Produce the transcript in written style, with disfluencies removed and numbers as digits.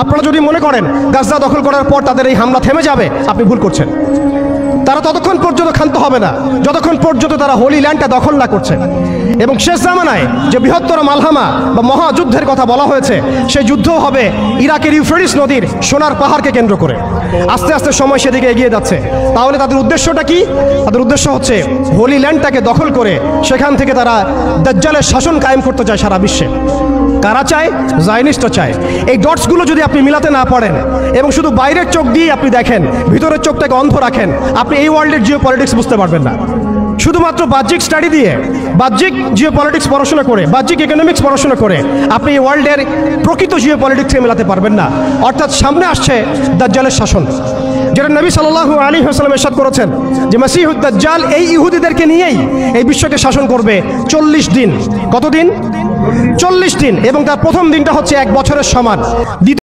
আপনারা যদি মনে করেন গাজা দখল করার পর তাদের এই হামলা থেমে যাবে, আপনি ভুল করছেন। তারা ততক্ষণ পর্যন্ত ক্ষান্ত হবে না যতক্ষণ পর্যন্ত তারা হোলি ল্যান্ডটা দখল না করছে। এবং শেষ জামানায় যে বৃহত্তর মালহামা বা মহাযুদ্ধের কথা বলা হয়েছে, সেই যুদ্ধও হবে ইরাকের ইউফ্রেটিস নদীর সোনার পাহাড়কে কেন্দ্র করে। আস্তে আস্তে সময় সেদিকে এগিয়ে যাচ্ছে। তাহলে তাদের উদ্দেশ্যটা কি? তাদের উদ্দেশ্য হচ্ছে হোলি ল্যান্ডটাকে দখল করে সেখান থেকে তারা দাজ্জালের শাসন কায়েম করতে চায় সারা বিশ্বে। কারা চায়? জায়নিস্টরা চায়। এই ডটসগুলো যদি আপনি মিলাতে না পারেন এবং শুধু বাইরের চোখ দিয়ে আপনি দেখেন, ভিতরের চোখটাকে অন্ধ রাখেন, আপনি এই ওয়ার্ল্ডের জিও পলিটিক্স বুঝতে পারবেন না। শুধুমাত্র বাহ্যিক স্টাডি দিয়ে, বাহ্যিক জিও পলিটিক্স পড়াশোনা করে, বাহ্যিক ইকোনমিক্স পড়াশোনা করে আপনি এই ওয়ার্ল্ডের প্রকৃত জিও পলিটিক্সকে মেলাতে পারবেন না। অর্থাৎ সামনে আসছে দাজ্জালের শাসন, যেটা নবী সাল্লাল্লাহু আলাইহি ওয়াসাল্লাম ইরশাদ করেছেন যে মাসিহুদ দাজ্জাল এই ইহুদিদেরকে নিয়েই এই বিশ্বকে শাসন করবে 40 দিন। কতদিন? 40 দিন। এবং তার প্রথম দিনটা হচ্ছে 1 বছরের সমান।